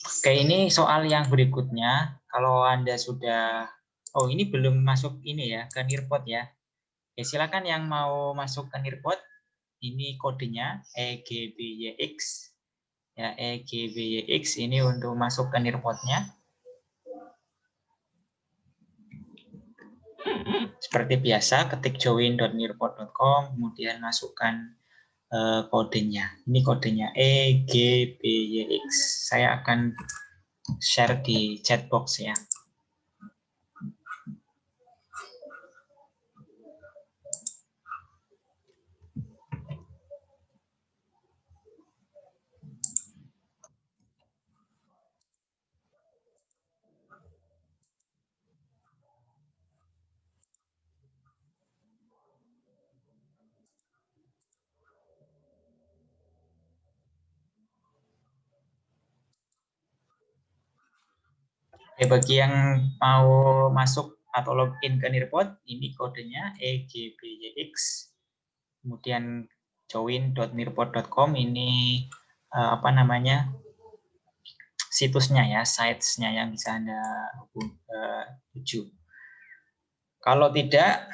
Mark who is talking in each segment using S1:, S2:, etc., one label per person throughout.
S1: Oke, ini soal yang berikutnya. Kalau Anda sudah, oh ini belum masuk ini ya, ke Nearpod ya. Oke, silakan yang mau masuk ke Nearpod. Ini kodenya EGBYX. Ya, EGBYX ini untuk masuk ke Nearpod-nya. Seperti biasa, ketik join.nearpod.com, kemudian masukkan kodenya. Ini kodenya EGBYX. Saya akan share di chat box ya. Bagi yang mau masuk atau login ke Nearpod, ini kodenya EGBYX. Kemudian join.nearpod.com ini situsnya ya, sites-nya yang bisa Anda tuju. Kalau tidak,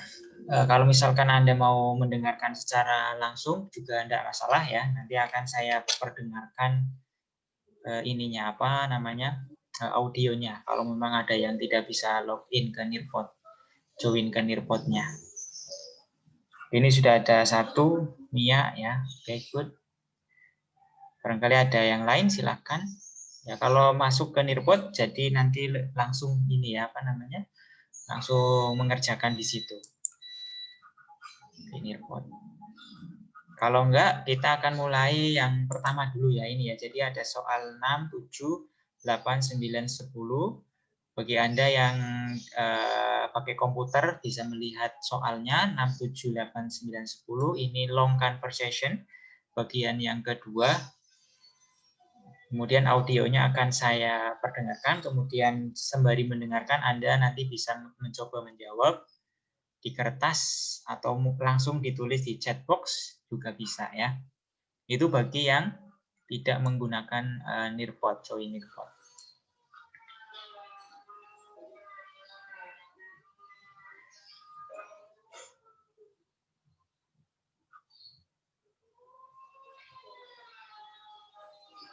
S1: kalau misalkan Anda mau mendengarkan secara langsung juga tidak masalah ya. Nanti akan saya perdengarkan audionya. Kalau memang ada yang tidak bisa login ke Nearpod, join ke Nearpod-nya. Ini sudah ada satu, Mia ya. Oke, good. Barangkali ada yang lain, silakan. Ya, kalau masuk ke Nearpod, jadi nanti langsung ini ya, langsung mengerjakan di situ. Di Nearpod. Kalau enggak, kita akan mulai yang pertama dulu ya ini ya. Jadi ada soal 6, 7, 8, 9, 10. Bagi Anda yang pakai komputer bisa melihat soalnya 6, 7, 8, 9, 10. Ini long conversation, bagian yang kedua. Kemudian audionya akan saya perdengarkan, kemudian sembari mendengarkan Anda nanti bisa mencoba menjawab di kertas atau langsung ditulis di chat box juga bisa ya. Itu bagi yang tidak menggunakan Nearpod, join Nearpod.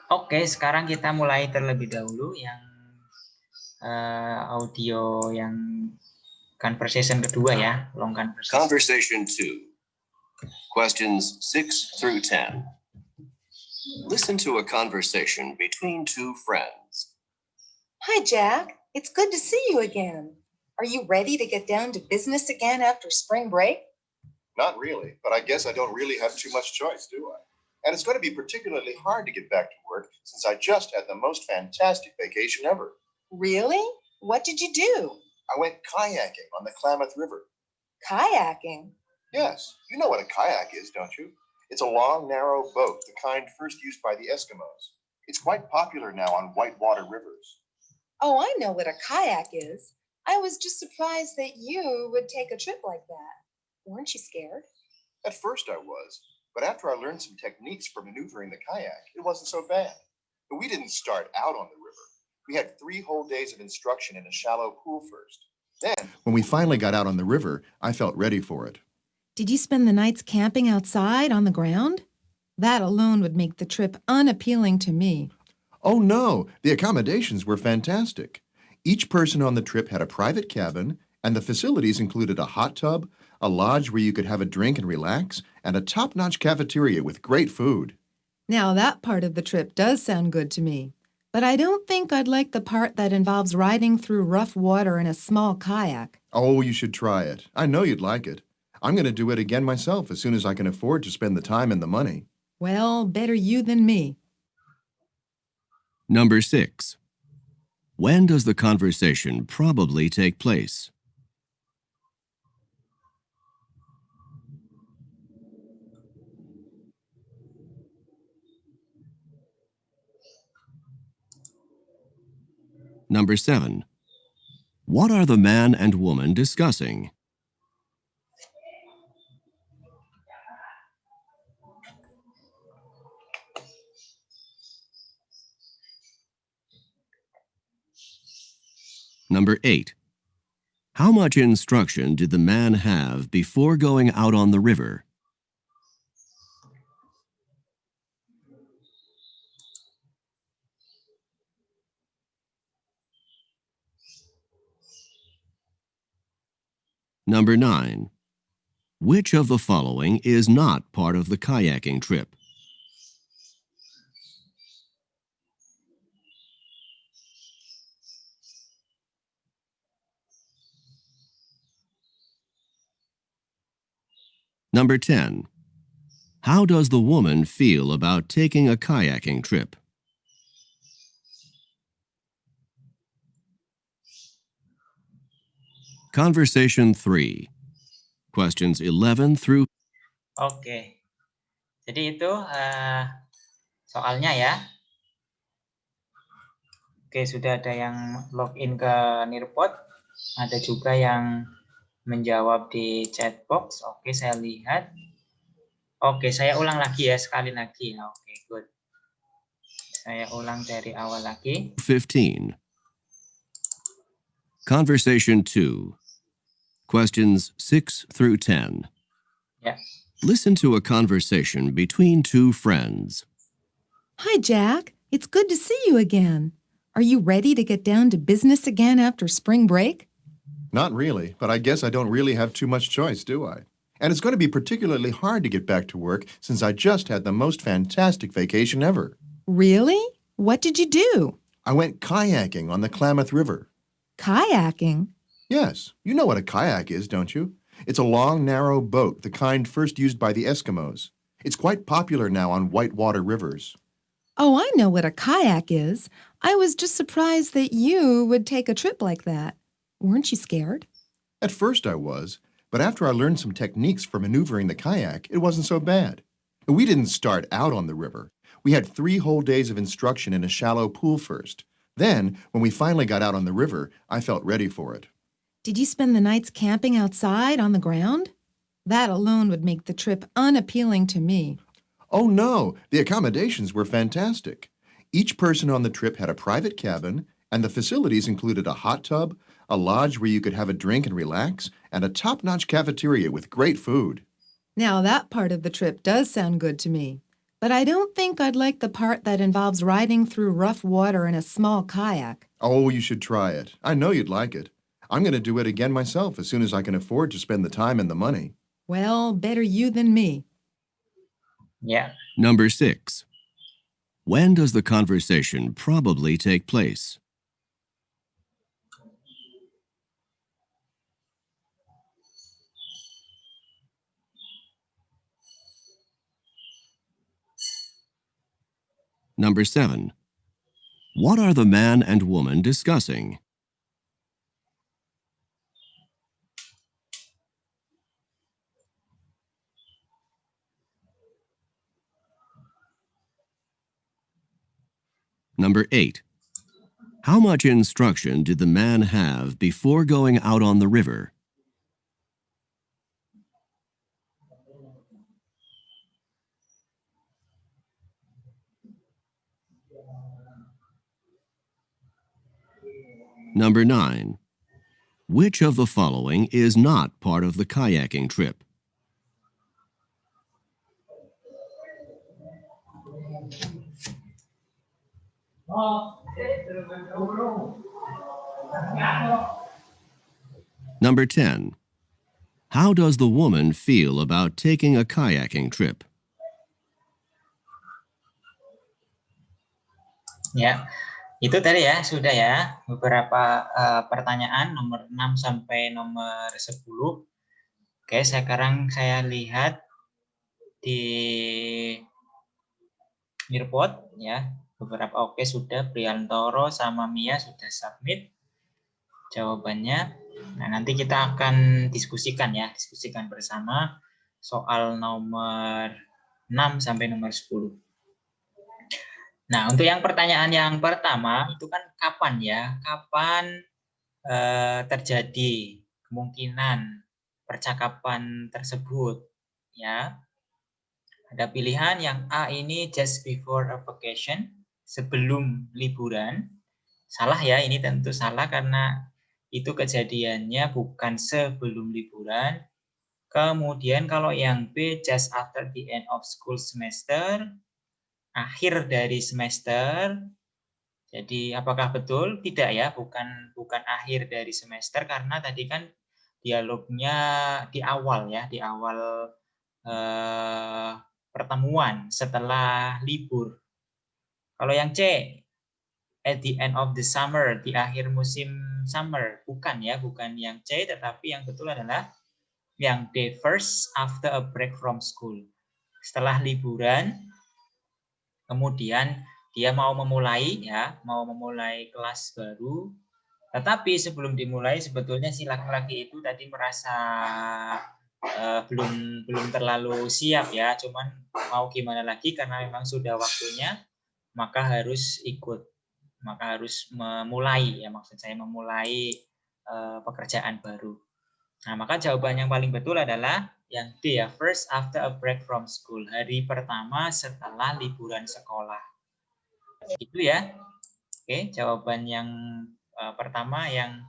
S1: Oke, sekarang kita mulai terlebih dahulu yang audio yang conversation kedua ya, long conversation.
S2: Conversation 2. Questions 6 through 10. Listen to a conversation between two friends.
S3: Hi, Jack. It's good to see you again. Are you ready to get down to business again after spring break?
S4: Not really, but I guess I don't really have too much choice, do I? And it's going to be particularly hard to get back to work since I just had the most fantastic vacation ever.
S3: Really? What did you do?
S4: I went kayaking on the Klamath River.
S3: Kayaking?
S4: Yes, you know what a kayak is, don't you? It's a long, narrow boat, the kind first used by the Eskimos. It's quite popular now on whitewater rivers.
S3: Oh, I know what a kayak is. I was just surprised that you would take a trip like that. Weren't you scared?
S4: At first I was, but after I learned some techniques for maneuvering the kayak, it wasn't so bad. But we didn't start out on the river. We had 3 whole days of instruction in a shallow pool first. Then,
S5: when we finally got out on the river, I felt ready for it.
S6: Did you spend the nights camping outside on the ground? That alone would make the trip unappealing to me.
S5: Oh no, the accommodations were fantastic. Each person on the trip had a private cabin, and the facilities included a hot tub, a lodge where you could have a drink and relax, and a top-notch cafeteria with great food.
S6: Now that part of the trip does sound good to me, but I don't think I'd like the part that involves riding through rough water in a small kayak.
S5: Oh, you should try it. I know you'd like it. I'm going to do it again myself as soon as I can afford to spend the time and the money.
S6: Well, better you than me.
S2: Number 6. When does the conversation probably take place? Number 7. What are the man and woman discussing? Number 8. How much instruction did the man have before going out on the river? Number 9. Which of the following is not part of the kayaking trip? Number 10. How does the woman feel about taking a kayaking trip? Conversation 3. Questions 11 through
S1: Oke. Jadi itu soalnya ya. Oke, sudah ada yang login ke Nearpod. Ada juga yang menjawab di chat box. Oke, saya lihat. Oke, saya ulang lagi ya, sekali lagi. Oke, good. Saya ulang dari awal lagi.
S2: 15. Conversation 2. Questions 6 through 10.
S1: Ya.
S2: Listen to a conversation between two friends.
S6: Hi, Jack. It's good to see you again. Are you ready to get down to business again after spring break?
S5: Not really, but I guess I don't really have too much choice, do I? And it's going to be particularly hard to get back to work since I just had the most fantastic vacation ever.
S6: Really? What did you do?
S5: I went kayaking on the Klamath River.
S6: Kayaking?
S5: Yes, you know what a kayak is, don't you? It's a long, narrow boat, the kind first used by the Eskimos. It's quite popular now on whitewater rivers.
S6: Oh, I know what a kayak is. I was just surprised that you would take a trip like that. Weren't you scared?
S5: At first I was, but after I learned some techniques for maneuvering the kayak, it wasn't so bad. We didn't start out on the river. We had 3 whole days of instruction in a shallow pool first. Then, when we finally got out on the river, I felt ready for it.
S6: Did you spend the nights camping outside on the ground? That alone would make the trip unappealing to me.
S5: Oh no, the accommodations were fantastic. Each person on the trip had a private cabin, and the facilities included a hot tub, a lodge where you could have a drink and relax, and a top-notch cafeteria with great food.
S6: Now, that part of the trip does sound good to me. But I don't think I'd like the part that involves riding through rough water in a small kayak.
S5: Oh, you should try it. I know you'd like it. I'm going to do it again myself as soon as I can afford to spend the time and the money.
S6: Well, better you than me.
S1: Ya.
S2: Number 6. When does the conversation probably take place? Number 7. What are the man and woman discussing? Number 8. How much instruction did the man have before going out on the river? Number 9. Which of the following is not part of the kayaking trip? Number 10. How does the woman feel about taking a kayaking trip?
S1: Ya, itu tadi ya, sudah ya, beberapa pertanyaan nomor 6 sampai nomor 10. Oke, sekarang saya lihat di Nearpod ya, beberapa oke sudah, Priantoro sama Mia sudah submit jawabannya. Nah, nanti kita akan diskusikan ya, diskusikan bersama soal nomor 6 sampai nomor 10. Nah, untuk yang pertanyaan yang pertama itu kan kapan ya? Kapan terjadi kemungkinan percakapan tersebut? Ya, ada pilihan yang A ini just before a vacation, sebelum liburan. Salah ya, ini tentu salah karena itu kejadiannya bukan sebelum liburan. Kemudian kalau yang B, just after the end of school semester, akhir dari semester. Jadi apakah betul? Tidak ya, bukan akhir dari semester karena tadi kan dialognya di awal ya, di awal pertemuan setelah libur. Kalau yang C, at the end of the summer, di akhir musim summer, bukan ya, bukan yang C, tetapi yang betul adalah yang D, first after a break from school. Setelah liburan, kemudian dia mau memulai kelas baru, tetapi sebelum dimulai sebetulnya si laki-laki itu tadi merasa belum terlalu siap ya, cuman mau gimana lagi karena memang sudah waktunya, maka harus memulai ya, maksud saya memulai pekerjaan baru. Nah, maka jawaban yang paling betul adalah yang D ya, first after a break from school, hari pertama setelah liburan sekolah. Itu ya. Oke, jawaban yang pertama yang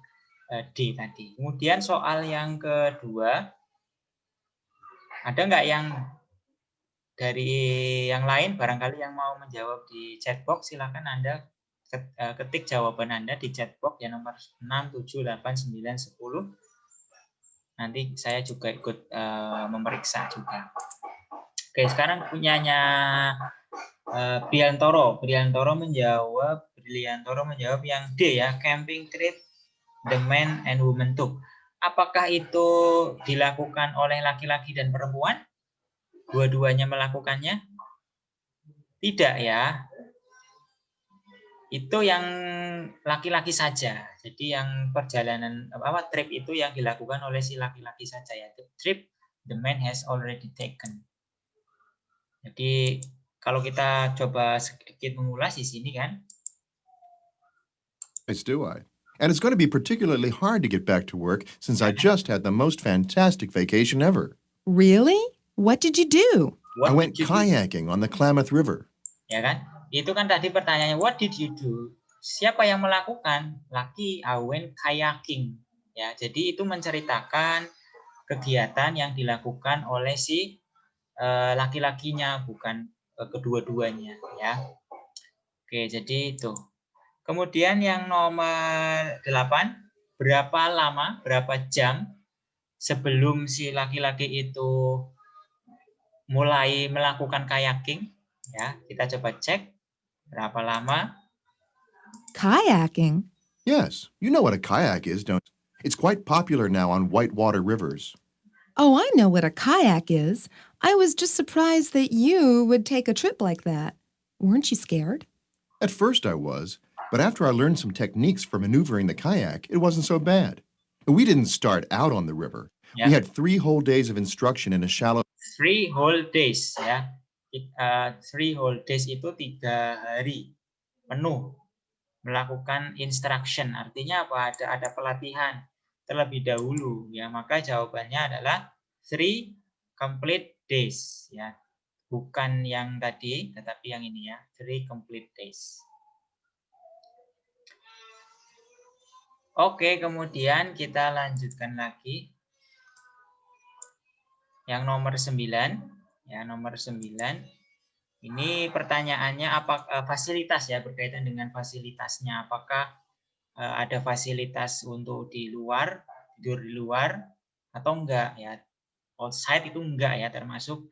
S1: D tadi. Kemudian soal yang kedua, ada nggak yang dari yang lain barangkali yang mau menjawab di chat box, silakan Anda ketik jawaban Anda di chat box ya, nomor 6, 7, 8, 9, 10. Nanti saya juga ikut memeriksa juga. Oke, sekarang punyanya Briantoro menjawab yang D ya, camping trip the men and women took. Apakah itu dilakukan oleh laki-laki dan perempuan? Dua-duanya melakukannya? Tidak ya. Itu yang laki-laki saja. Jadi yang perjalanan trip itu yang dilakukan oleh si laki-laki saja ya. The trip the man has already taken. Jadi kalau kita coba sedikit mengulas di sini kan.
S5: As do I. And it's going to be particularly hard to get back to work since I just had the most fantastic vacation ever.
S6: Really? What did you do?
S5: I went kayaking on the Klamath River.
S1: Ya kan? Itu kan tadi pertanyaannya, what did you do? Siapa yang melakukan? Laki, I went kayaking. Ya, jadi itu menceritakan kegiatan yang dilakukan oleh si laki-lakinya, bukan kedua-duanya ya. Oke, jadi itu. Kemudian yang nomor 8, berapa jam sebelum si laki-laki itu mulai melakukan kayaking? Ya, kita coba cek berapa lama.
S6: Kayaking?
S5: Yes, you know what a kayak is, don't you? It's quite popular now on whitewater rivers.
S6: Oh, I know what a kayak is. I was just surprised that you would take a trip like that. Weren't you scared?
S5: At first I was, but after I learned some techniques for maneuvering the kayak, it wasn't so bad. We didn't start out on the river.
S1: Ya.
S5: We had 3 whole days of instruction in a shallow...
S1: 3 whole days ya. 3 whole days itu 3 hari penuh melakukan instruction. Artinya apa? Ada pelatihan terlebih dahulu ya. Maka jawabannya adalah 3 complete days ya. Bukan yang tadi, tetapi yang ini ya, 3 complete days. Oke, kemudian kita lanjutkan lagi. Yang nomor 9, ya nomor 9. Ini pertanyaannya apa fasilitas ya, berkaitan dengan fasilitasnya. Apakah ada fasilitas untuk di luar, tidur di luar atau enggak ya? Outside itu enggak ya, termasuk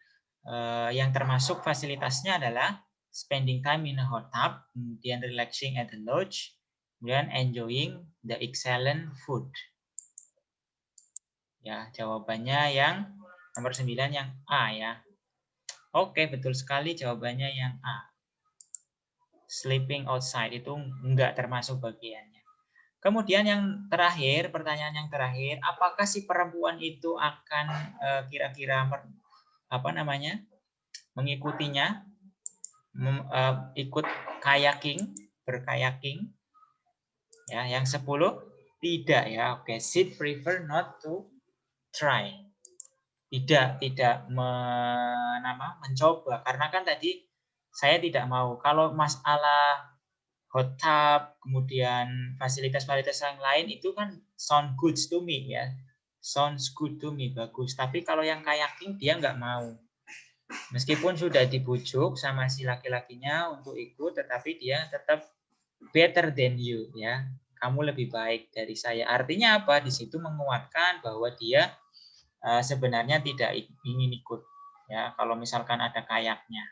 S1: yang termasuk fasilitasnya adalah spending time in a hot tub, kemudian relaxing at the lodge, kemudian enjoying the excellent food. Ya, jawabannya yang nomor 9 yang A ya. Oke, betul sekali jawabannya yang A. Sleeping outside itu enggak termasuk bagiannya. Kemudian yang terakhir, pertanyaan yang terakhir, apakah si perempuan itu akan kira-kira mengikutinya, ikut kayaking, berkayaking? Ya, yang 10 tidak ya. Oke, she'd prefer not to try. Tidak mencoba karena kan tadi saya tidak mau. Kalau masalah hot tub, kemudian fasilitas-fasilitas yang lain itu kan sound good to me ya. Sounds good to me, bagus. Tapi kalau yang kayaking dia nggak mau. Meskipun sudah dibujuk sama si laki-lakinya untuk ikut, tetapi dia tetap better than you ya. Kamu lebih baik dari saya. Artinya apa? Di situ menguatkan bahwa dia sebenarnya tidak ingin ikut ya. Kalau misalkan ada kayaknya.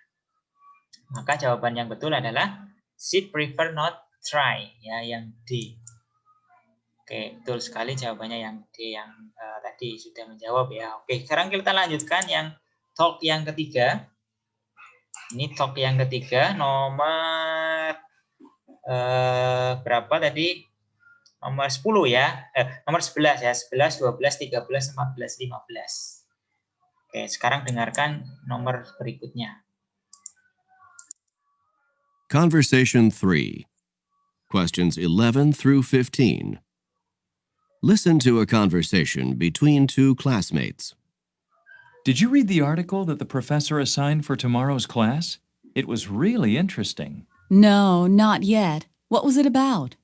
S1: Maka jawaban yang betul adalah she'd prefer not try ya, yang D. Oke, betul sekali jawabannya yang D yang tadi sudah menjawab ya. Oke, sekarang kita lanjutkan yang talk yang ketiga. Ini talk yang ketiga nomor berapa tadi? Nomor 10 ya. Nomor 11 ya. 11, 12, 13, 14, 15. Oke, sekarang dengarkan nomor berikutnya.
S2: Conversation 3. Questions 11 through 15. Listen to a conversation between two classmates.
S7: Did you read the article that the professor assigned for tomorrow's class? It was really interesting.
S8: No, not yet. What was it about?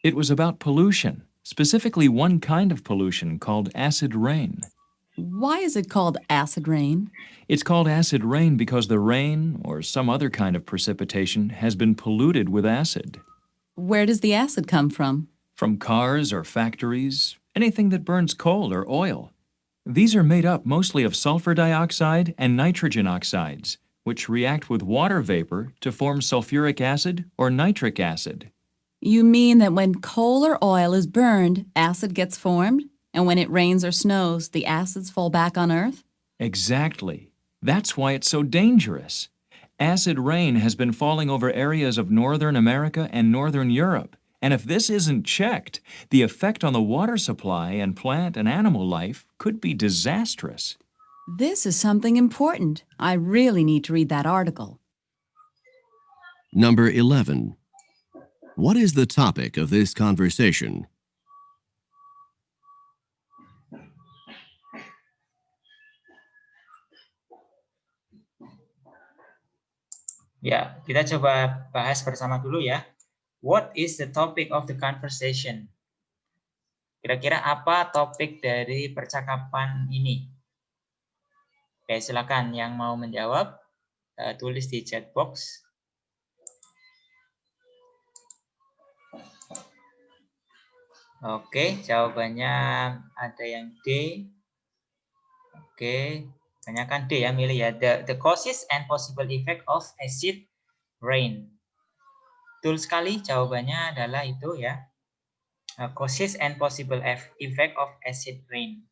S7: It was about pollution, specifically one kind of pollution called acid rain.
S8: Why is it called acid rain?
S7: It's called acid rain because the rain, or some other kind of precipitation, has been polluted with acid.
S8: Where does the acid come from?
S7: From cars or factories, anything that burns coal or oil. These are made up mostly of sulfur dioxide and nitrogen oxides, which react with water vapor to form sulfuric acid or nitric acid.
S8: You mean that when coal or oil is burned, acid gets formed? And when it rains or snows, the acids fall back on Earth?
S7: Exactly. That's why it's so dangerous. Acid rain has been falling over areas of Northern America and Northern Europe. And if this isn't checked, the effect on the water supply and plant and animal life could be disastrous.
S8: This is something important. I really need to read that article.
S2: Number 11. What is the topic of this conversation?
S1: Ya, kita coba bahas bersama dulu ya. What is the topic of the conversation? Kira-kira apa topik dari percakapan ini? Oke, silakan yang mau menjawab, tulis di chat box. Oke, jawabannya ada yang D. Oke, tanyakan D ya, milih ya. The causes and possible effect of acid rain. Betul sekali, jawabannya adalah itu ya. Causes and possible effect of acid rain.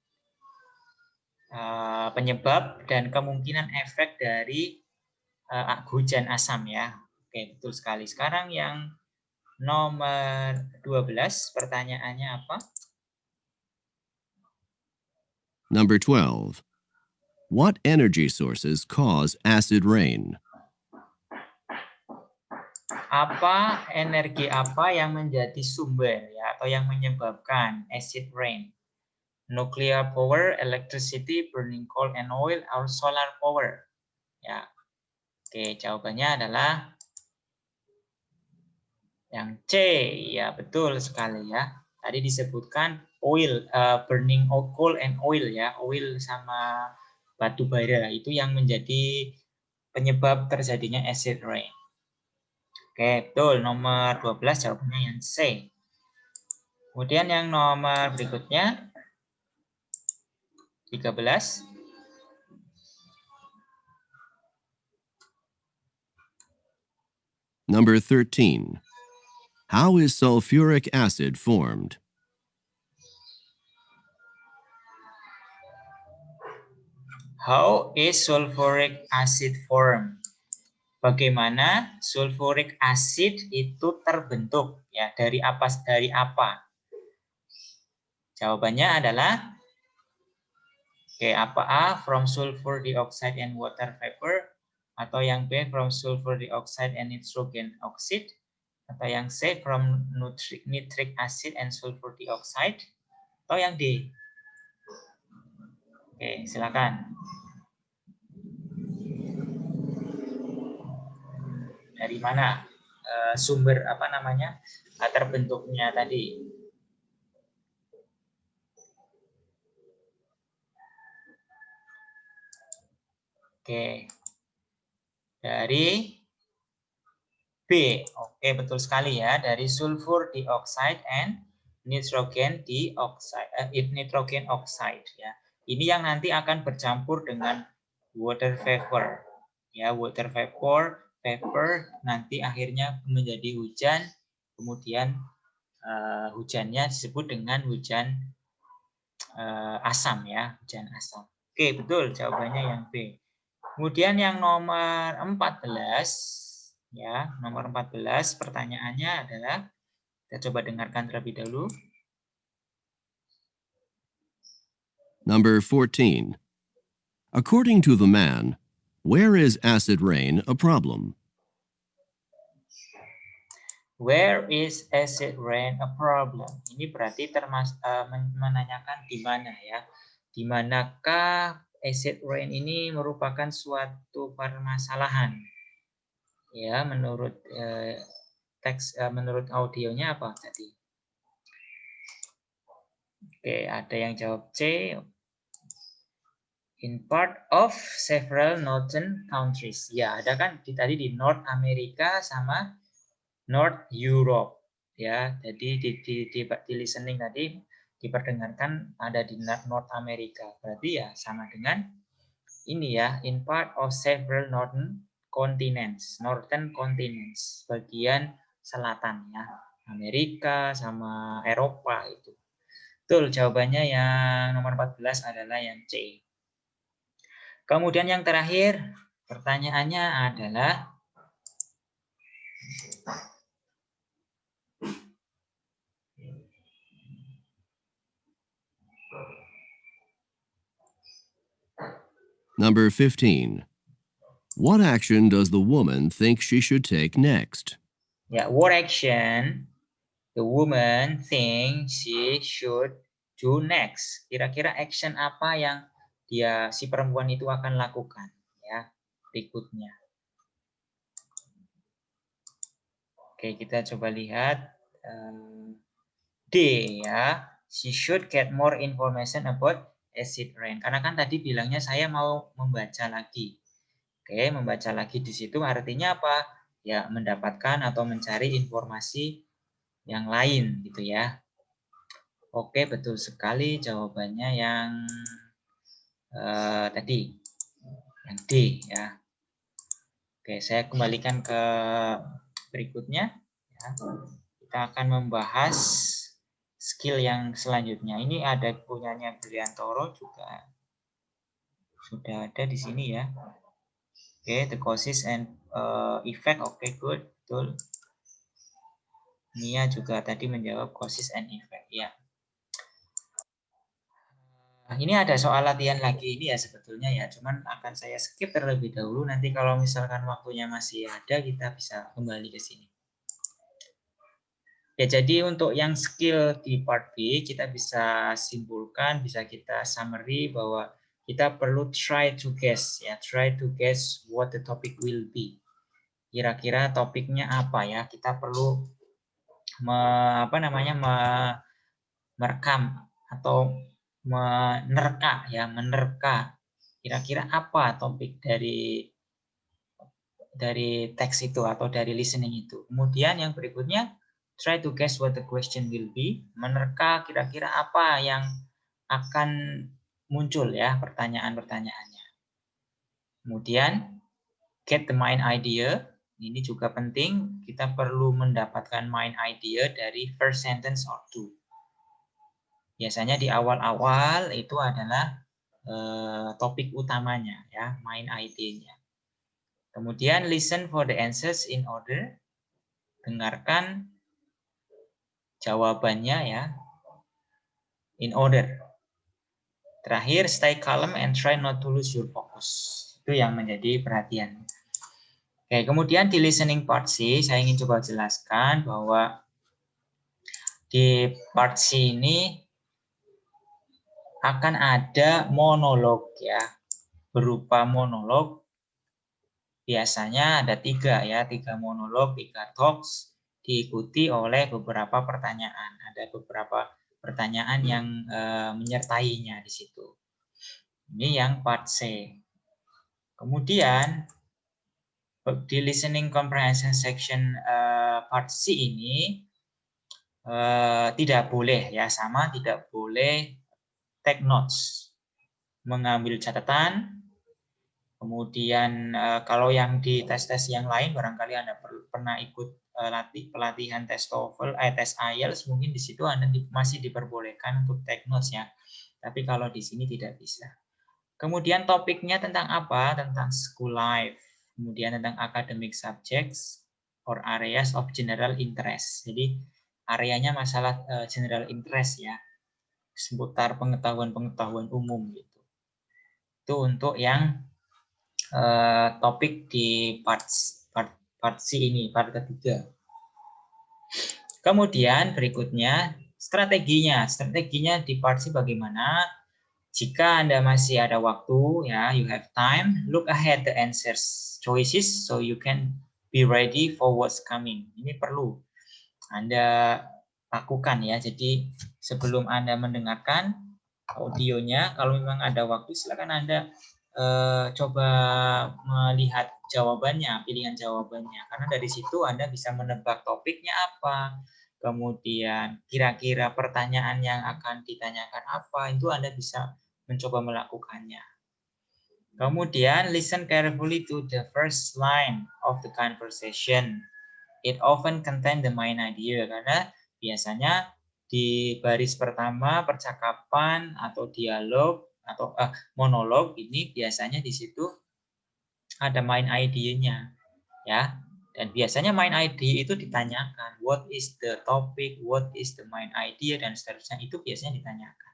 S1: Penyebab dan kemungkinan efek dari hujan asam ya. Oke, betul sekali. Sekarang yang nomor 12, pertanyaannya apa?
S2: Number 12. What energy sources cause acid rain?
S1: Apa energi apa yang menjadi sumber ya atau yang menyebabkan acid rain? Nuclear power, electricity, burning coal and oil, or solar power? Ya. Oke, jawabannya adalah yang C. Ya, betul sekali ya. Tadi disebutkan oil, burning coal and oil ya. Oil sama batu bara itu yang menjadi penyebab terjadinya acid rain. Oke, betul. Nomor 12 jawabannya yang C. Kemudian yang nomor berikutnya 13.
S2: Number 13. How is sulfuric acid formed?
S1: How is sulfuric acid formed? Bagaimana sulfuric acid itu terbentuk ya, dari apa? Jawabannya adalah apa A, from sulfur dioxide and water vapor, atau yang B, from sulfur dioxide and nitrogen oxide, atau yang C, from nitric acid and sulfur dioxide, atau yang D. Oke, silakan. Dari mana sumber terbentuknya tadi. Oke. Dari B. Oke, betul sekali ya. Dari sulfur dioxide and nitrogen oxide ya. Ini yang nanti akan bercampur dengan water vapor. Ya, water vapor nanti akhirnya menjadi hujan. Kemudian hujannya disebut dengan hujan asam ya, hujan asam. Oke, betul jawabannya yang B. Kemudian yang nomor 14 ya, nomor 14 pertanyaannya adalah, kita coba dengarkan terlebih dahulu.
S2: Number 14. According to the man, where is acid rain a problem?
S1: Where is acid rain a problem? Ini berarti menanyakan di mana ya. Di manakah acid rain ini merupakan suatu permasalahan? Ya, menurut menurut audionya apa tadi? Oke, ada yang jawab C. In part of several northern countries. Ya, ada kan tadi di North America sama North Europe. Ya, jadi di listening tadi diperdengarkan ada di North America. Berarti ya sama dengan ini ya, in part of several northern continents, bagian selatan ya, Amerika sama Eropa itu. Betul, jawabannya yang nomor 14 adalah yang C. Kemudian yang terakhir, pertanyaannya adalah
S2: Number 15. What action does the woman think she should take next?
S1: ya, what action the woman thinks she should do next? Kira-kira action apa yang si perempuan itu akan lakukan ya berikutnya. Oke, kita coba lihat D ya. She should get more information about acid rain. Karena kan tadi bilangnya saya mau membaca lagi. Oke, membaca lagi di situ artinya apa? Ya, mendapatkan atau mencari informasi yang lain gitu ya. Oke, betul sekali jawabannya yang tadi. Yang D ya. Oke, saya kembalikan ke berikutnya. Ya. Kita akan membahas skill yang selanjutnya. Ini ada punyanya Briantoro juga. Sudah ada di sini ya. Oke, the causes and effect. Oke, good. Betul. Nia juga tadi menjawab causes and effect. Ya. Nah, ini ada soal latihan lagi ini ya sebetulnya ya. Cuman akan saya skip terlebih dahulu. Nanti kalau misalkan waktunya masih ada, kita bisa kembali ke sini. Ya, jadi untuk yang skill di part B, kita bisa simpulkan, bisa kita summary bahwa kita perlu try to guess what the topic will be. Kira-kira topiknya apa ya? Kita perlu merekam atau menerka kira-kira apa topik dari teks itu atau dari listening itu. Kemudian yang berikutnya, try to guess what the question will be. Menerka kira-kira apa yang akan muncul ya pertanyaan-pertanyaannya. Kemudian get the main idea. Ini juga penting. Kita perlu mendapatkan main idea dari first sentence or two. Biasanya di awal-awal itu adalah topik utamanya ya, main idea-nya. Kemudian listen for the answers in order. Dengarkan jawabannya ya, in order. Terakhir, stay calm and try not to lose your focus. Itu yang menjadi perhatian. Oke, kemudian di listening part C, saya ingin coba jelaskan bahwa di part C ini akan ada monolog ya, berupa monolog biasanya ada 3 ya, 3 monolog, 3 talks, diikuti oleh beberapa pertanyaan. Ada beberapa pertanyaan yang menyertainya di situ. Ini yang part C. Kemudian di listening comprehension section part C ini tidak boleh ya, sama tidak boleh take notes, mengambil catatan. Kemudian kalau yang di tes-tes yang lain barangkali Anda pernah ikut pelatihan tes TOEFL, tes IELTS, mungkin di situ Anda masih diperbolehkan untuk take notes ya. Tapi kalau di sini tidak bisa. Kemudian topiknya tentang apa? Tentang school life. Kemudian tentang academic subjects or areas of general interest. Jadi areanya masalah general interest ya. Seputar pengetahuan-pengetahuan umum gitu. Itu untuk yang topik di part C ini, part ketiga. Kemudian berikutnya strateginya. Strateginya di part C bagaimana? Jika Anda masih ada waktu, ya, you have time, look ahead the answers, choices, so you can be ready for what's coming. Ini perlu Anda lakukan ya. Jadi sebelum Anda mendengarkan audionya, kalau memang ada waktu, silakan Anda coba melihat jawabannya, pilihan jawabannya. Karena dari situ Anda bisa menebak topiknya apa, kemudian kira-kira pertanyaan yang akan ditanyakan apa, itu Anda bisa mencoba melakukannya. Kemudian listen carefully to the first line of the conversation. It often contain the main idea, karena biasanya di baris pertama percakapan atau dialog atau monolog ini biasanya di situ ada main idea-nya ya. Dan biasanya main idea itu ditanyakan, what is the topic, what is the main idea, dan seterusnya, itu biasanya ditanyakan.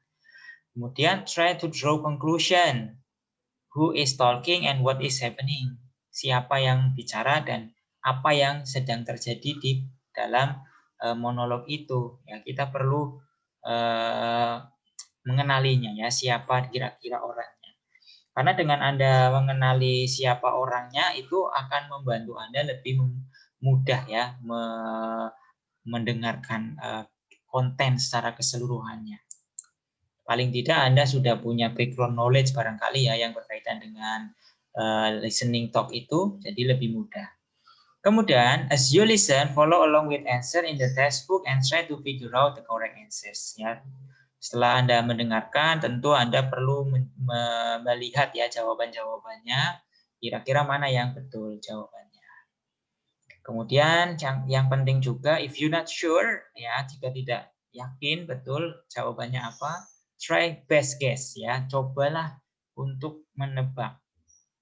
S1: Kemudian try to draw conclusion. Who is talking and what is happening? Siapa yang bicara dan apa yang sedang terjadi di dalam monolog itu. Ya, kita perlu mengenalinya ya, siapa kira-kira orangnya. Karena dengan Anda mengenali siapa orangnya itu akan membantu Anda lebih mudah ya mendengarkan konten secara keseluruhannya. Paling tidak Anda sudah punya background knowledge barangkali ya yang berkaitan dengan listening talk itu, jadi lebih mudah. Kemudian, as you listen, follow along with answer in the textbook and try to figure out the correct answers. Ya. Setelah Anda mendengarkan, tentu Anda perlu melihat ya jawaban-jawabannya, kira-kira mana yang betul jawabannya. Kemudian yang penting juga, if you not sure, ya jika tidak yakin betul jawabannya apa, try best guess ya, cobalah untuk menebak,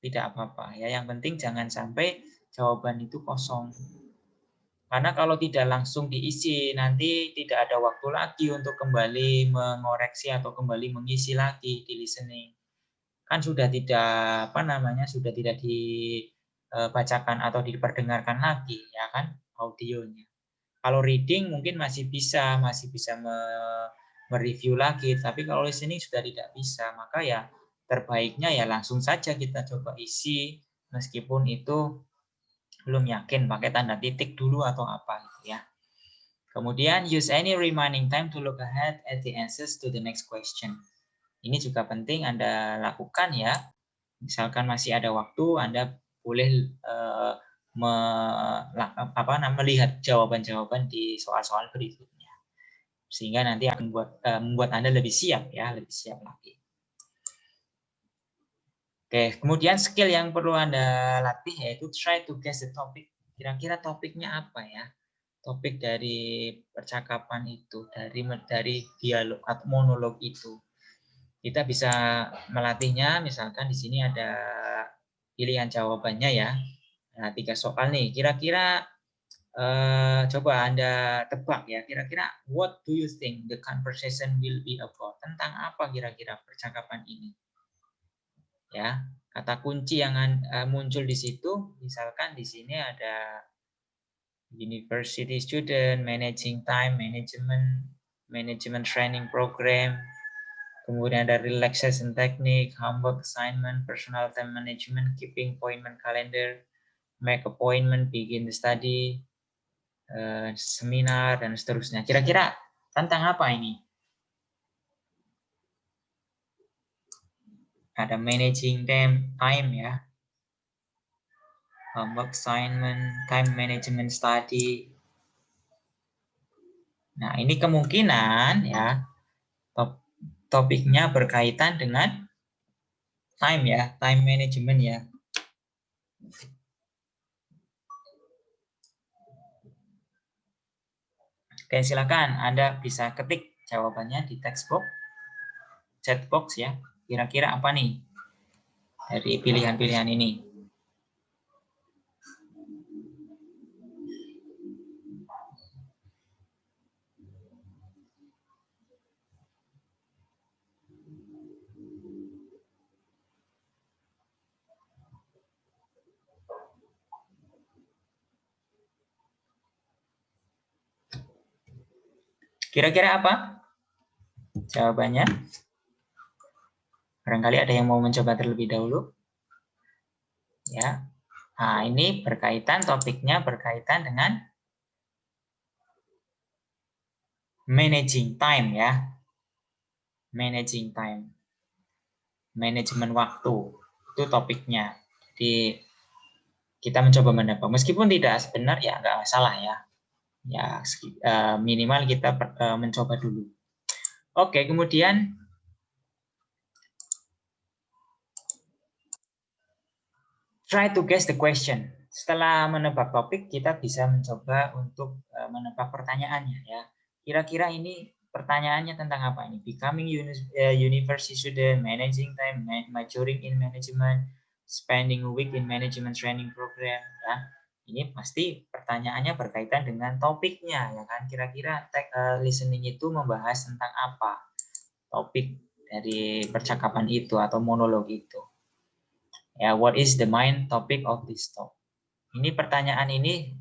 S1: tidak apa-apa ya. Yang penting jangan sampai jawaban itu kosong. Karena kalau tidak langsung diisi, nanti tidak ada waktu lagi untuk kembali mengoreksi atau kembali mengisi lagi di listening. Kan sudah tidak sudah tidak dibacakan atau diperdengarkan lagi ya kan audionya. Kalau reading mungkin masih bisa mereview lagi, tapi kalau listening sudah tidak bisa, maka ya terbaiknya ya langsung saja kita coba isi, meskipun itu belum yakin, pakai tanda titik dulu atau apa gitu ya. Kemudian use any remaining time to look ahead at the answers to the next question. Ini juga penting Anda lakukan ya. Misalkan masih ada waktu, Anda boleh melihat jawaban-jawaban di soal-soal berikutnya. Sehingga nanti akan membuat Anda lebih siap ya, lebih siap lagi. Oke, kemudian skill yang perlu Anda latih yaitu try to guess the topic. Kira-kira topiknya apa ya? Topik dari percakapan itu, dari dialog atau monolog itu. Kita bisa melatihnya, misalkan di sini ada pilihan jawabannya ya. Nah, 3 soal nih. Kira-kira coba Anda tebak ya, kira-kira what do you think the conversation will be about? Tentang apa kira-kira percakapan ini? Ya, kata kunci yang muncul di situ, misalkan di sini ada university student, managing time, management training program, kemudian ada relaxation technique, homework assignment, personal time management, keeping appointment calendar, make appointment, begin the study, seminar, dan seterusnya. Kira-kira tentang apa ini? Ada managing time ya, homework assignment, time management study. Nah, ini kemungkinan ya topiknya berkaitan dengan time ya, time management ya. Oke, silakan Anda bisa ketik jawabannya di text box, chat box ya. Kira-kira apa nih dari pilihan-pilihan ini? Kira-kira apa jawabannya? Barangkali ada yang mau mencoba terlebih dahulu. Ya. Nah, ini topiknya berkaitan dengan managing time ya. Managing time. Manajemen waktu. Itu topiknya. Jadi kita mencoba menebak. Meskipun tidak benar ya nggak masalah ya. Ya minimal kita mencoba dulu. Oke, kemudian try to guess the question. Setelah menebak topik, kita bisa mencoba untuk menebak pertanyaannya ya. Kira-kira ini pertanyaannya tentang apa ini? Becoming university student, managing time, majoring in management, spending a week in management training program ya. Ini pasti pertanyaannya berkaitan dengan topiknya ya kan. Kira-kira listening itu membahas tentang apa? Topik dari percakapan itu atau monolog itu. Ya, what is the main topic of this talk? Ini pertanyaan ini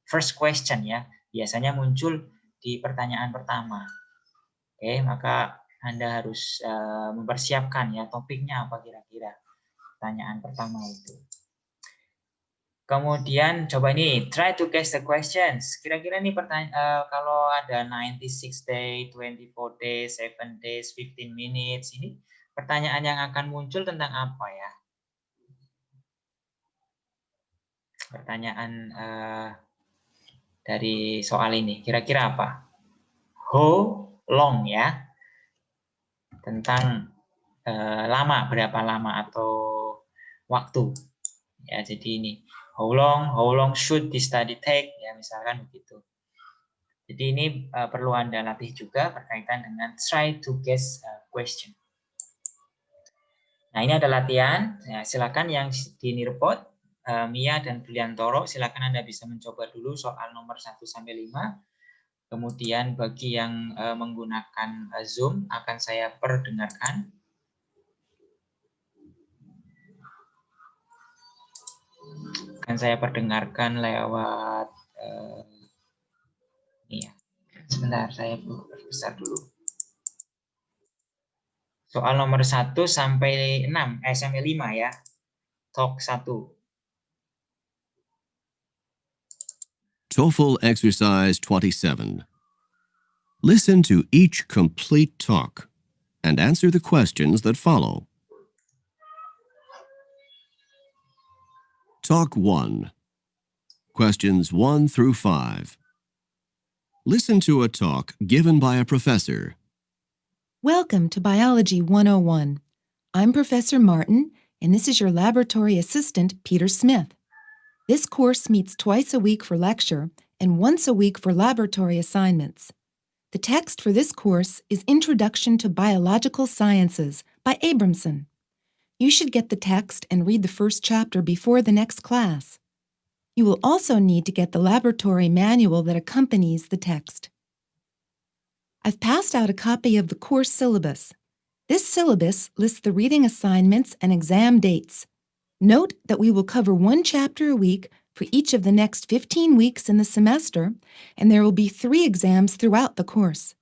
S1: first question ya. Biasanya muncul di pertanyaan pertama. Oke, maka Anda harus mempersiapkan ya topiknya apa kira-kira. Pertanyaan pertama itu. Kemudian coba ini try to guess the questions. Kira-kira ini kalau ada 96 day, 24 days, 7 days, 15 minutes, ini pertanyaan yang akan muncul tentang apa ya? Pertanyaan dari soal ini kira-kira apa? How long ya? Tentang berapa lama atau waktu. Ya, jadi ini how long should the study take ya misalkan begitu. Jadi ini perlu Anda latih juga berkaitan dengan try to guess question. Nah, ini ada latihan. Ya, silakan yang di Nearpod, Mia dan Briliantoro, silakan Anda bisa mencoba dulu soal nomor 1 sampai 5. Kemudian bagi yang menggunakan Zoom akan saya perdengarkan. Lewat ini ya. Sebentar, saya perbesar dulu. Soal nomor 1 sampai 6, sampai 5 ya. Talk 1.
S2: TOEFL exercise 27. Listen to each complete talk and answer the questions that follow. Talk 1. Questions 1 through 5. Listen to a talk given by a professor.
S6: Welcome to Biology 101. I'm Professor Martin, and this is your laboratory assistant, Peter Smith. This course meets twice a week for lecture and once a week for laboratory assignments. The text for this course is Introduction to Biological Sciences by Abramson. You should get the text and read the first chapter before the next class. You will also need to get the laboratory manual that accompanies the text. I've passed out a copy of the course syllabus. This syllabus lists the reading assignments and exam dates. Note that we will cover one chapter a week for each of the next 15 weeks in the semester, and there will be 3 exams throughout the course.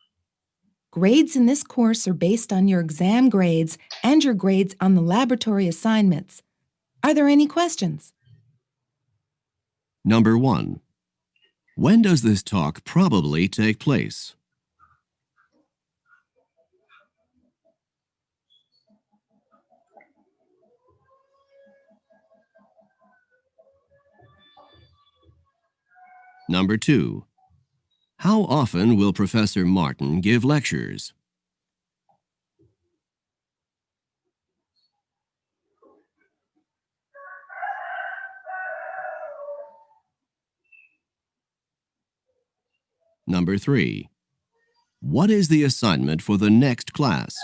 S6: Grades in this course are based on your exam grades and your grades on the laboratory assignments. Are there any questions?
S2: Number 1. When does this talk probably take place? Number 2. How often will Professor Martin give lectures? Number 3. What is the assignment for the next class?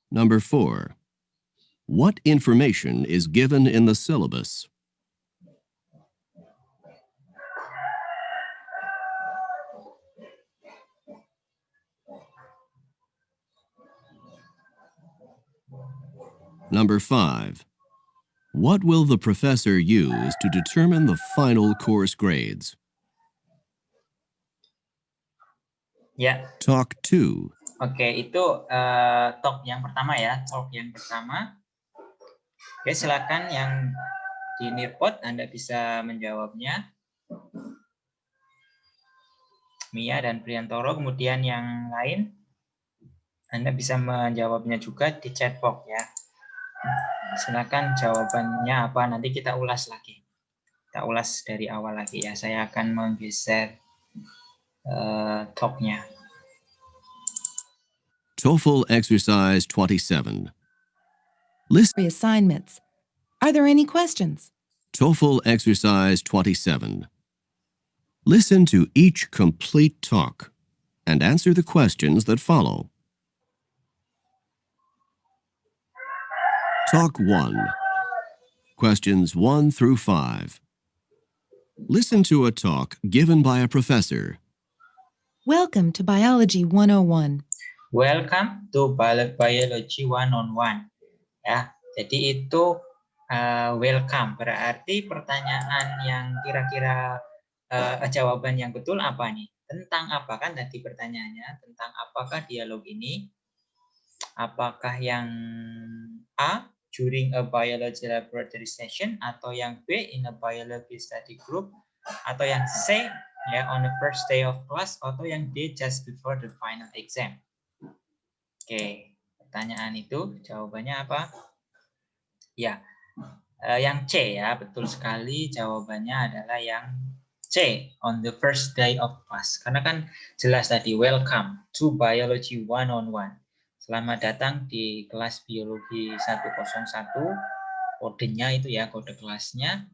S2: Number 4. What information is given in the syllabus? Number 5. What will the professor use to determine the final course grades?
S1: Ya,
S2: Talk 2.
S1: oke, itu talk yang pertama ya, talk yang pertama. Oke, silakan yang di Nearpod Anda bisa menjawabnya. Mia dan Priantoro, kemudian yang lain Anda bisa menjawabnya juga di chat box ya. Silakan jawabannya apa, nanti kita ulas lagi. Kita ulas dari awal lagi ya. Saya akan menggeser talknya.
S2: TOEFL exercise 27. List
S6: Assignments. Are there any questions?
S2: TOEFL exercise 27. Listen to each complete talk and answer the questions that follow. Talk 1. Questions 1 through 5. Listen to a talk given by a professor.
S6: Welcome to Biology 101.
S1: Welcome to Biology 101. Ya, jadi itu welcome berarti pertanyaan yang kira-kira jawaban yang betul apa nih? Tentang apa kan tadi pertanyaannya? Tentang apakah dialog ini? Apakah yang A during a biology laboratory session, atau yang B in a biology study group, atau yang C ya on the first day of class, atau yang D just before the final exam. Oke, pertanyaan itu jawabannya apa? Ya, yang C ya, betul sekali jawabannya adalah yang C, on the first day of class. Karena kan jelas tadi, welcome to Biology 101. Selamat datang di kelas Biologi 101, kodenya itu ya, kode kelasnya.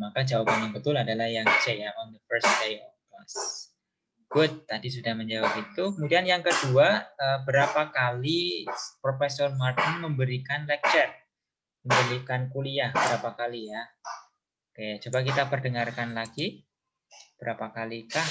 S1: Maka jawaban yang betul adalah yang C ya, on the first day of class. Good, tadi sudah menjawab itu. Kemudian yang kedua, berapa kali Profesor Martin memberikan lecture, memberikan kuliah, berapa kali ya? Oke, coba kita perdengarkan lagi. Berapa kalikah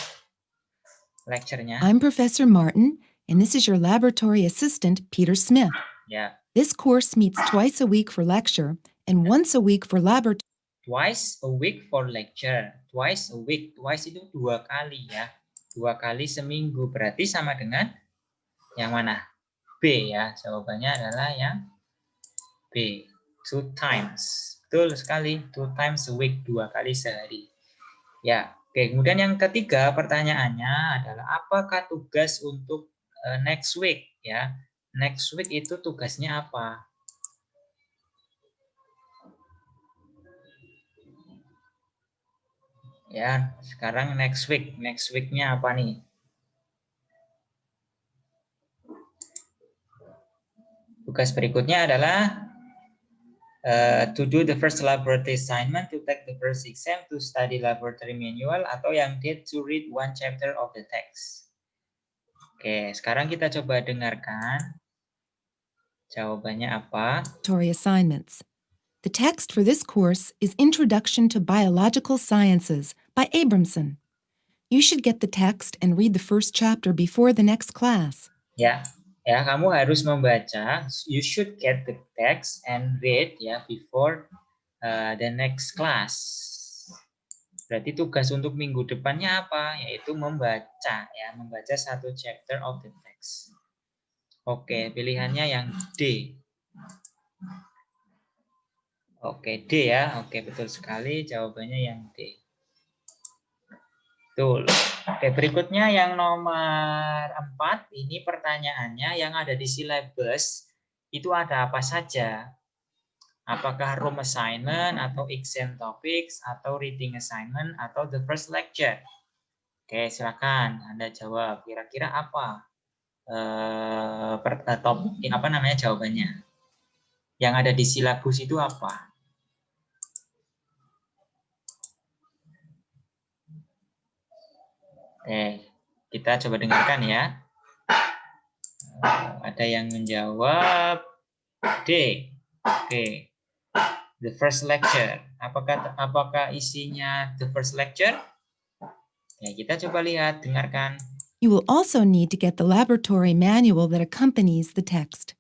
S1: lecture-nya?
S6: I'm Professor Martin, and this is your laboratory assistant, Peter Smith.
S1: Ya,
S6: This course meets twice a week for lecture and once a week for laboratory.
S1: twice a week for lecture. Twice a week. Twice itu 2 kali ya. 2 kali seminggu. Berarti sama dengan yang mana? B ya. Jawabannya adalah yang B. 2 times. Betul sekali. 2 times a week. 2 kali sehari. Ya. Oke. Kemudian yang ketiga pertanyaannya adalah apakah tugas untuk next week ya? Next week itu tugasnya apa? Ya, sekarang next week. Next week-nya apa nih? Tugas berikutnya adalah to do the first laboratory assignment, to take the first exam, to study laboratory manual, atau yang D, to read 1 chapter of the text. Oke, sekarang kita coba dengarkan jawabannya apa.
S6: Laboratory assignments. The text for this course is Introduction to Biological Sciences by Abramson. You should get the text and read the first chapter before the next class.
S1: Ya, kamu harus membaca. You should get the text and read ya before the next class. Berarti tugas untuk minggu depannya apa? Yaitu membaca ya, membaca satu chapter of the text. Oke, pilihannya yang D. Oke, D ya. Oke, betul sekali jawabannya yang D. Betul. Oke, berikutnya yang nomor 4, ini pertanyaannya yang ada di syllabus itu ada apa saja? Apakah room assignment atau exam topics atau reading assignment atau the first lecture? Oke, silakan Anda jawab. Kira-kira apa topik apa namanya jawabannya? Yang ada di silabus itu apa? Oke, kita coba dengarkan ya. Ada yang menjawab D. Oke. The first lecture. Apakah isinya the first lecture? Ya, kita coba lihat, dengarkan.
S6: You will also need to get the laboratory manual that accompanies the text.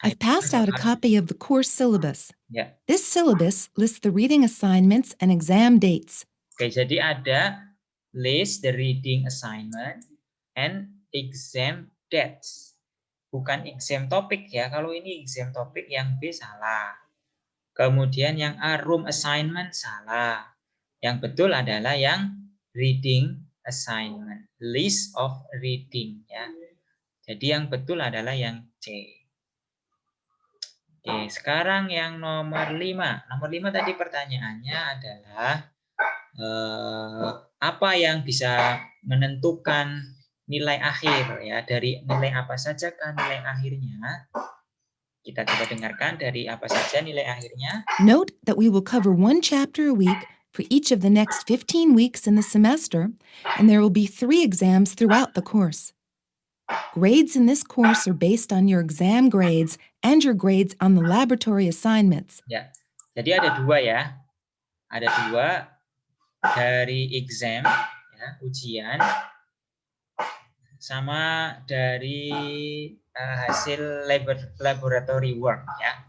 S6: I've passed out a copy of the course syllabus.
S1: Ya.
S6: This syllabus lists the reading assignments and exam dates.
S1: Oke, jadi ada list the reading assignment and exam dates. Bukan exam topic ya. Kalau ini exam topic, yang B salah. Kemudian yang A room assignment salah. Yang betul adalah yang reading assignment, list of reading ya. Jadi yang betul adalah yang C. Oke, sekarang yang nomor 5. Nomor 5 tadi pertanyaannya adalah apa yang bisa menentukan nilai akhir ya, dari nilai apa saja kan nilai akhirnya? Kita coba dengarkan dari apa saja nilai akhirnya.
S6: Note that we will cover one chapter a week for each of the next 15 weeks in the semester, and there will be 3 exams throughout the course. Grades in this course are based on your exam grades and your grades on the laboratory assignments.
S1: Ya, jadi ada 2 ya. Ada 2 dari exam ya, ujian, sama dari hasil laboratory work ya.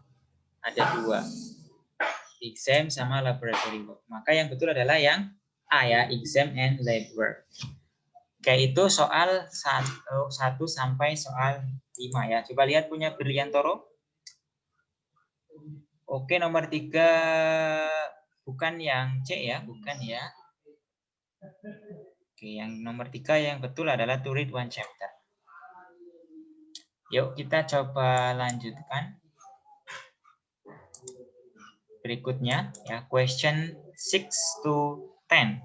S1: Ada 2, exam sama laboratory work. Maka yang betul adalah yang A ya, exam and lab work. Oke, itu soal 1 sampai soal 5 ya. Coba lihat punya Briliantoro. Oke, nomor 3 bukan yang C ya, bukan ya. Oke, yang nomor 3 yang betul adalah to read one chapter. Yuk kita coba lanjutkan. Berikutnya ya, question 6 to 10.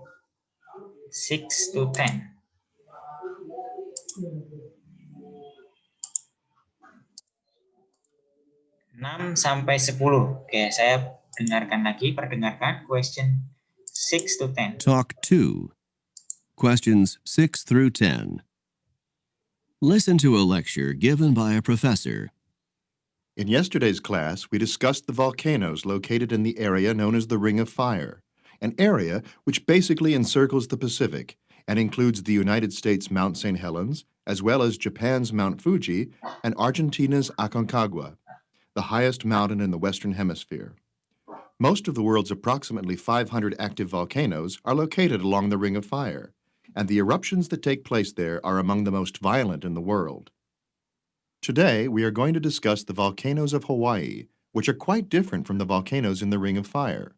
S1: 6 to 10. Enam sampai 10. Oke, saya perdengarkan question 6 to 10.
S2: Talk 2. Questions 6 through 10. Listen to a lecture given by a professor.
S5: In yesterday's class, we discussed the volcanoes located in the area known as the Ring of Fire, an area which basically encircles the Pacific and includes the United States' Mount St. Helens, as well as Japan's Mount Fuji and Argentina's Aconcagua, the highest mountain in the Western Hemisphere. Most of the world's approximately 500 active volcanoes are located along the Ring of Fire, and the eruptions that take place there are among the most violent in the world. Today, we are going to discuss the volcanoes of Hawaii, which are quite different from the volcanoes in the Ring of Fire.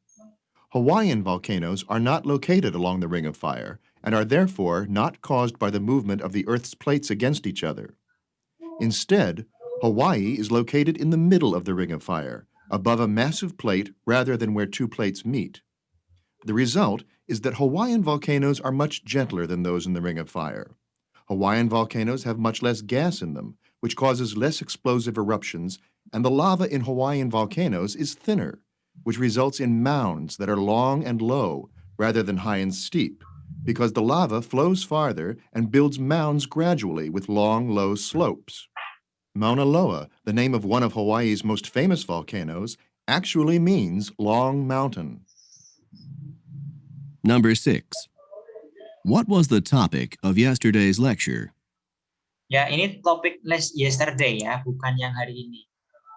S5: Hawaiian volcanoes are not located along the Ring of Fire and are therefore not caused by the movement of the Earth's plates against each other. Instead, Hawaii is located in the middle of the Ring of Fire, above a massive plate rather than where 2 plates meet. The result is that Hawaiian volcanoes are much gentler than those in the Ring of Fire. Hawaiian volcanoes have much less gas in them, which causes less explosive eruptions, and the lava in Hawaiian volcanoes is thinner, which results in mounds that are long and low rather than high and steep, because the lava flows farther and builds mounds gradually with long, low slopes. Mauna Loa, the name of one of Hawaii's most famous volcanoes, actually means long mountain.
S2: Number 6. What was the topic of yesterday's lecture?
S1: Ya, ini topik les yesterday ya, bukan yang hari ini.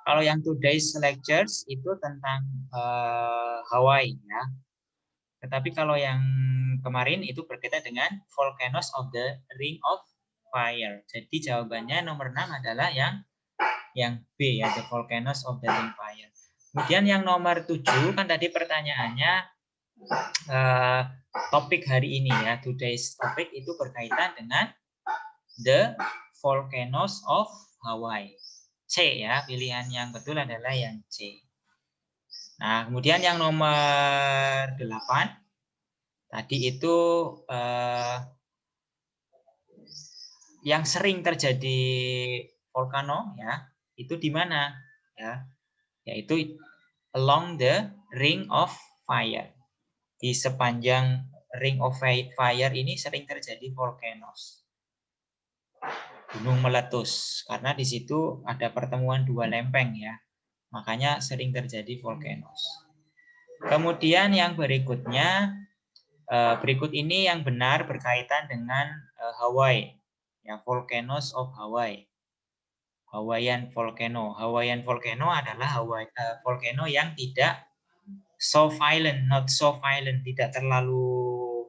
S1: Kalau yang today's lectures itu tentang Hawaii ya. Tetapi kalau yang kemarin itu berkaitan dengan volcanoes of the ring of fire. Jadi jawabannya nomor 6 adalah yang B ya, the volcanoes of the ring of fire. Kemudian yang nomor 7 kan tadi pertanyaannya topik hari ini ya, today's topic itu berkaitan dengan the volcanoes of Hawaii. C ya, pilihan yang betul adalah yang C. Nah, kemudian yang nomor 8 tadi itu yang sering terjadi volcano ya, itu di mana ya? Yaitu along the ring of fire. Di sepanjang ring of fire ini sering terjadi volcanoes. Gunung meletus karena di situ ada pertemuan dua lempeng ya. Makanya sering terjadi volcanoes. Kemudian yang berikutnya, berikut ini yang benar berkaitan dengan Hawaii, ya, volcanoes of Hawaii, Hawaiian volcano. Hawaiian volcano adalah volcano yang tidak so violent, not so violent, tidak terlalu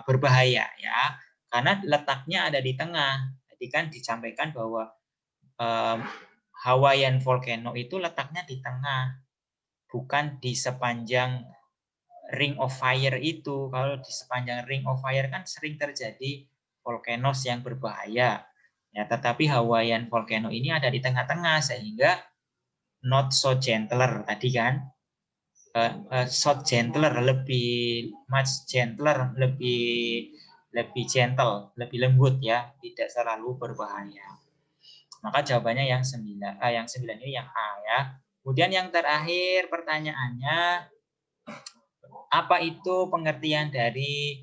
S1: berbahaya ya, karena letaknya ada di tengah. Jadi kan disampaikan bahwa Hawaiian volcano itu letaknya di tengah, bukan di sepanjang ring of fire itu. Kalau di sepanjang ring of fire kan sering terjadi volcanoes yang berbahaya. Ya, tetapi Hawaiian volcano ini ada di tengah-tengah sehingga not so gentler tadi kan. So gentler, lebih much gentler, lebih gentle, lebih lembut ya, tidak terlalu berbahaya. Maka jawabannya yang 9 ini yang A ya. Kemudian yang terakhir pertanyaannya, apa itu pengertian dari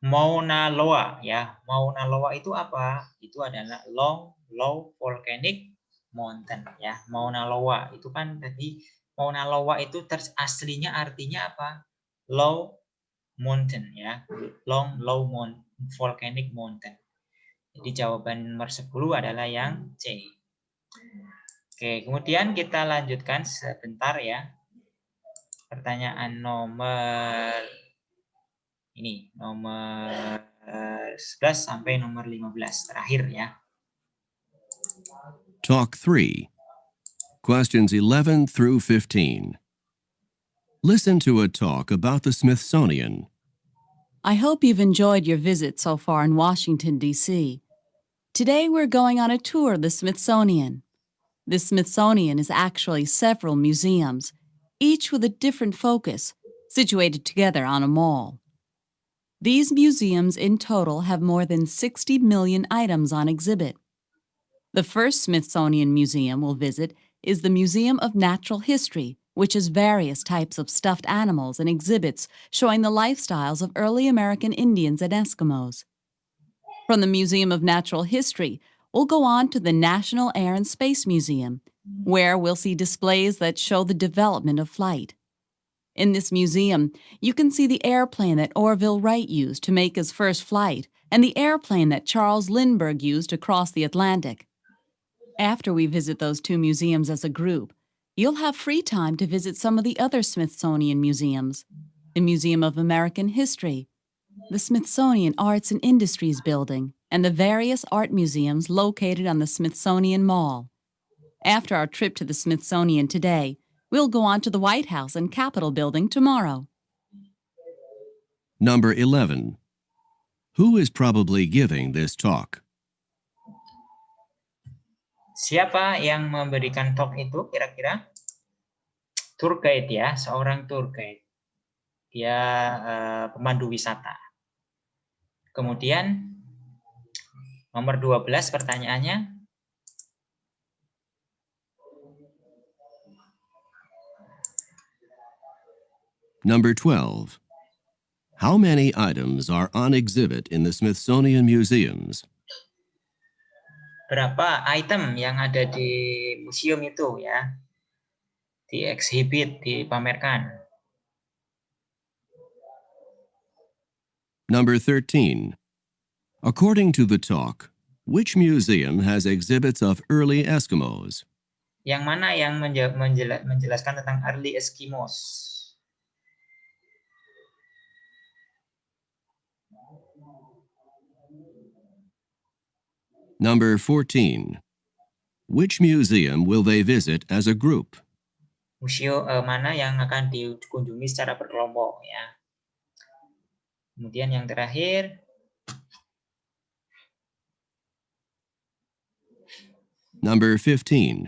S1: Mauna Loa ya? Mauna Loa itu apa? Itu adalah long, low volcanic mountain ya. Mauna Loa itu kan tadi Mauna Loa itu aslinya artinya apa? Low mountain ya. Long, low volcanic mountain. Jadi jawaban nomor 10 adalah yang C. Oke, kemudian kita lanjutkan sebentar ya. Pertanyaan nomor ini, nomor 11 sampai nomor 15 terakhir ya.
S2: Talk 3. Questions 11 through 15. Listen to a talk about the Smithsonian.
S8: I hope you've enjoyed your visit so far in Washington, D.C. Today we're going on a tour of the Smithsonian. The Smithsonian is actually several museums, each with a different focus, situated together on a mall. These museums in total have more than 60 million items on exhibit. The first Smithsonian museum we'll visit is the Museum of Natural History, which has various types of stuffed animals and exhibits showing the lifestyles of early American Indians and Eskimos. From the Museum of Natural History, we'll go on to the National Air and Space Museum, where we'll see displays that show the development of flight. In this museum, you can see the airplane that Orville Wright used to make his first flight and the airplane that Charles Lindbergh used to cross the Atlantic. After we visit those two museums as a group, you'll have free time to visit some of the other Smithsonian museums, the Museum of American History, the Smithsonian Arts and Industries Building, and the various art museums located on the Smithsonian Mall. After our trip to the Smithsonian today, we'll go on to the White House and Capitol Building tomorrow.
S2: Number 11. Who is probably giving this talk?
S1: Siapa yang memberikan talk itu kira-kira? Tour guide ya, seorang tour guide. Dia pemandu wisata. Kemudian nomor 12 pertanyaannya.
S2: Number 12. How many items are on exhibit in the Smithsonian museums?
S1: Berapa item yang ada di museum itu ya? Di exhibit, dipamerkan.
S2: Number 13. According to the talk, which museum has exhibits of early Eskimos?
S1: Yang mana yang menjelaskan tentang early Eskimos?
S2: Number 14. Which museum will they visit as a group?
S1: Museum mana yang akan dikunjungi secara berkelompok ya. Kemudian yang terakhir,
S2: Number 15.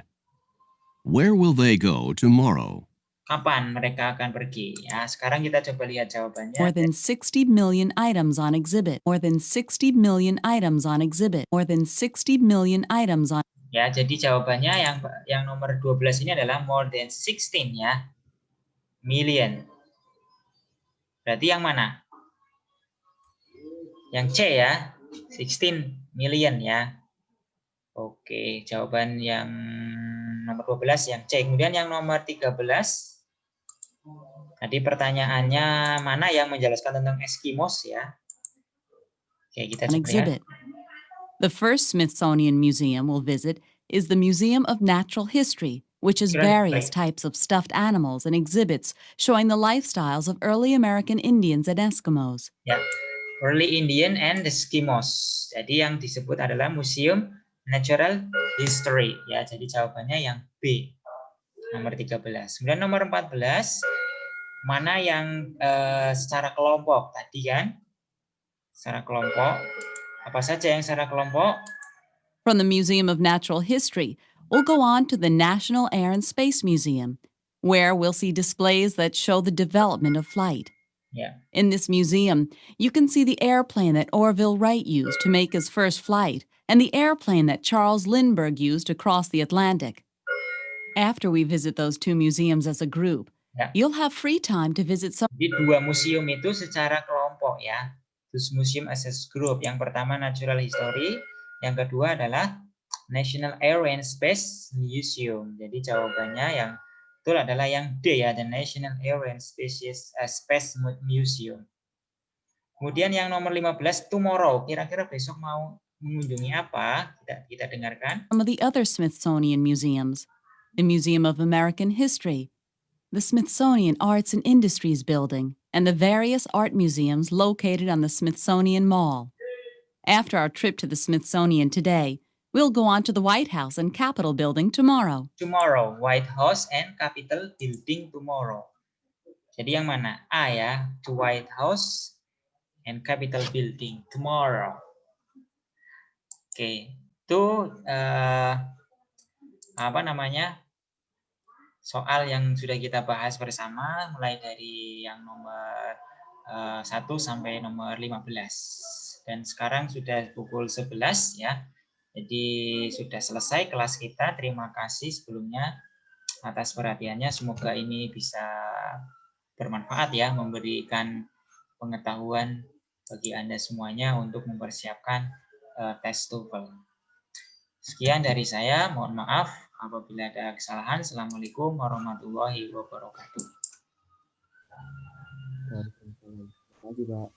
S2: Where will they go tomorrow?
S1: kapan mereka akan pergi ya. Sekarang kita coba lihat jawabannya.
S8: More than 60 million items on exhibit. More than 60 million items on exhibit. More than 60 million items on.
S1: Ya, jadi jawabannya yang nomor 12 ini adalah more than 16 ya. Million. Berarti yang mana? Yang C ya. 16 million ya. Oke, jawaban yang nomor 12 yang C. Kemudian yang nomor 13. Tadi pertanyaannya mana yang menjelaskan tentang Eskimos ya. Oke, kita
S8: On
S1: coba lihat.
S8: exhibit. The first Smithsonian museum we'll visit is the Museum of Natural History, which has various types of stuffed animals and exhibits showing the lifestyles of early American Indians and Eskimos.
S1: Ya, Early Indian and Eskimos. Jadi yang disebut adalah Museum Natural History. Ya, jadi jawabannya yang B. Nomor 13. Kemudian nomor 14. Mana yang secara kelompok tadi kan? Secara kelompok. Apa saja yang secara kelompok?
S8: From the Museum of Natural History, we'll go on to the National Air and Space Museum, where we'll see displays that show the development of flight.
S1: Ya.
S8: In this museum, you can see the airplane that Orville Wright used to make his first flight and the airplane that Charles Lindbergh used to cross the Atlantic. After we visit those two museums as a group,
S1: Ya.
S8: you'll have free time to visit some.
S1: Jadi dua museum itu secara kelompok ya. Terus museum as a group. Yang pertama Natural History, yang kedua adalah National Air and Space Museum. Jadi jawabannya yang betul adalah yang D ya, the National Air and Space Museum. Kemudian yang nomor 15 tomorrow. Kira-kira besok mau mengunjungi apa? Kita dengarkan.
S8: Some of the other Smithsonian museums, the Museum of American History, the Smithsonian Arts and Industries Building, and the various art museums located on the Smithsonian Mall. After our trip to the Smithsonian today, we'll go on to the White House and Capitol Building tomorrow.
S1: Tomorrow, White House and Capitol Building tomorrow. Jadi yang mana? A ya, to White House and Capitol Building tomorrow. Oke, itu apa namanya? Soal yang sudah kita bahas bersama mulai dari yang nomor 1 sampai nomor 15. Dan sekarang sudah pukul 11 ya. Jadi sudah selesai kelas kita. Terima kasih sebelumnya atas perhatiannya. Semoga ini bisa bermanfaat ya, memberikan pengetahuan bagi Anda semuanya untuk mempersiapkan tes TOEFL. Sekian dari saya, mohon maaf apabila ada kesalahan. Assalamualaikum warahmatullahi wabarakatuh.
S9: Terima kasih, Pak.